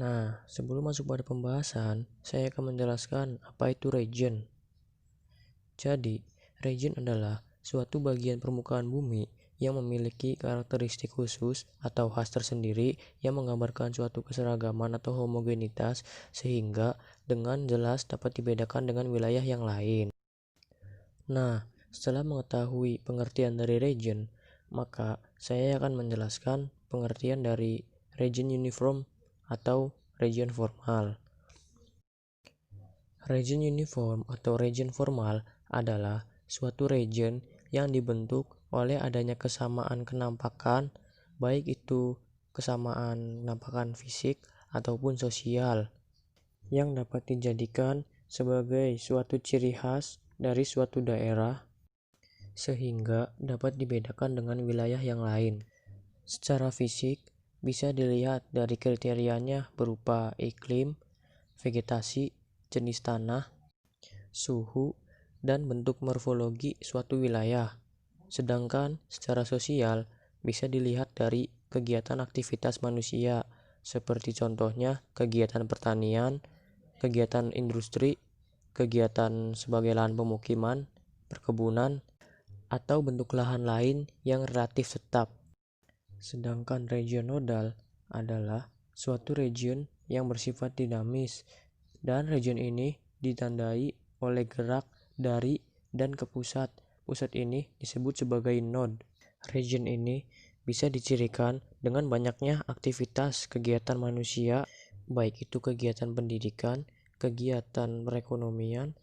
Nah, sebelum masuk pada pembahasan, saya akan menjelaskan apa itu region. Jadi, region adalah suatu bagian permukaan bumi yang memiliki karakteristik khusus atau khas tersendiri yang menggambarkan suatu keseragaman atau homogenitas sehingga dengan jelas dapat dibedakan dengan wilayah yang lain. Nah, setelah mengetahui pengertian dari region, maka saya akan menjelaskan pengertian dari region uniform atau region formal. Region uniform atau region formal adalah suatu region yang dibentuk oleh adanya kesamaan kenampakan, baik itu kesamaan kenampakan fisik ataupun sosial, yang dapat dijadikan sebagai suatu ciri khas dari suatu daerah sehingga dapat dibedakan dengan wilayah yang lain. Secara fisik bisa dilihat dari kriterianya berupa iklim, vegetasi, jenis tanah, suhu, dan bentuk morfologi suatu wilayah. Sedangkan secara sosial bisa dilihat dari kegiatan aktivitas manusia, seperti contohnya kegiatan pertanian, kegiatan industri, kegiatan sebagai lahan pemukiman, perkebunan, atau bentuk lahan lain yang relatif tetap. Sedangkan region nodal adalah suatu region yang bersifat dinamis, dan region ini ditandai oleh gerak dari dan ke pusat. Pusat ini disebut sebagai node. Region ini bisa dicirikan dengan banyaknya aktivitas kegiatan manusia, baik itu kegiatan pendidikan, kegiatan perekonomian,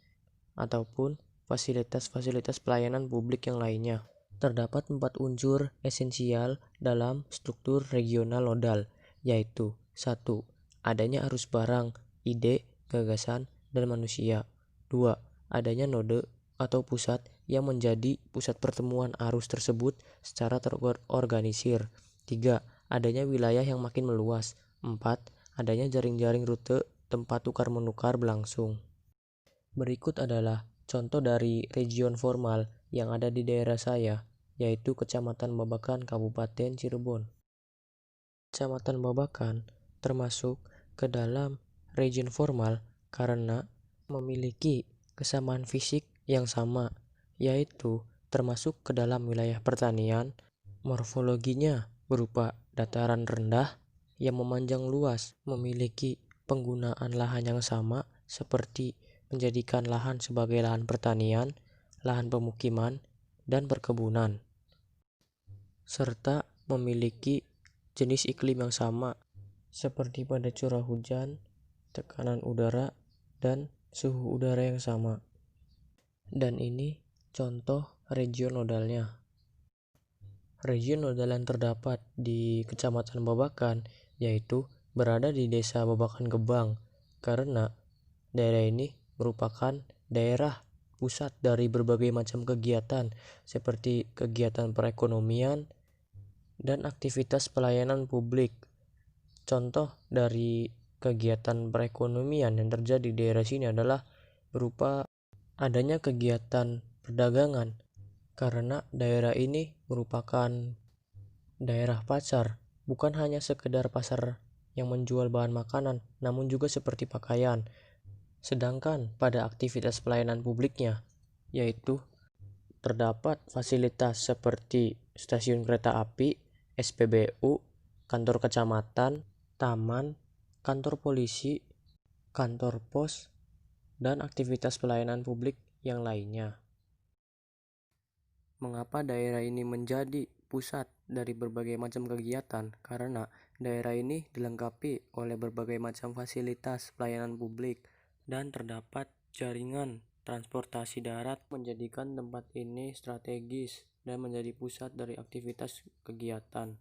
ataupun fasilitas-fasilitas pelayanan publik yang lainnya. Terdapat 4 unsur esensial dalam struktur regional nodal, yaitu 1. Adanya arus barang, ide, gagasan, dan manusia. 2. Adanya node atau pusat yang menjadi pusat pertemuan arus tersebut secara terorganisir. 3. Adanya wilayah yang makin meluas. 4. Adanya jaring-jaring rute tempat tukar-menukar berlangsung. Berikut adalah contoh dari region formal yang ada di daerah saya, yaitu Kecamatan Babakan, Kabupaten Cirebon. Kecamatan Babakan termasuk ke dalam region formal karena memiliki kesamaan fisik yang sama, yaitu termasuk ke dalam wilayah pertanian. Morfologinya berupa dataran rendah yang memanjang luas, memiliki penggunaan lahan yang sama seperti menjadikan lahan sebagai lahan pertanian, lahan pemukiman, dan perkebunan, serta memiliki jenis iklim yang sama seperti pada curah hujan, tekanan udara, dan suhu udara yang sama. Dan ini contoh region nodalnya. Region nodal yang terdapat di Kecamatan Babakan yaitu berada di Desa Babakan Gebang, karena daerah ini merupakan daerah pusat dari berbagai macam kegiatan seperti kegiatan perekonomian dan aktivitas pelayanan publik. Contoh dari kegiatan perekonomian yang terjadi di daerah sini adalah berupa adanya kegiatan perdagangan, karena daerah ini merupakan daerah pasar, bukan hanya sekedar pasar yang menjual bahan makanan, namun juga seperti pakaian. Sedangkan pada aktivitas pelayanan publiknya, yaitu terdapat fasilitas seperti stasiun kereta api, SPBU, kantor kecamatan, taman, kantor polisi, kantor pos, dan aktivitas pelayanan publik yang lainnya. Mengapa daerah ini menjadi pusat dari berbagai macam kegiatan? Karena daerah ini dilengkapi oleh berbagai macam fasilitas pelayanan publik dan terdapat jaringan transportasi darat, menjadikan tempat ini strategis dan menjadi pusat dari aktivitas kegiatan.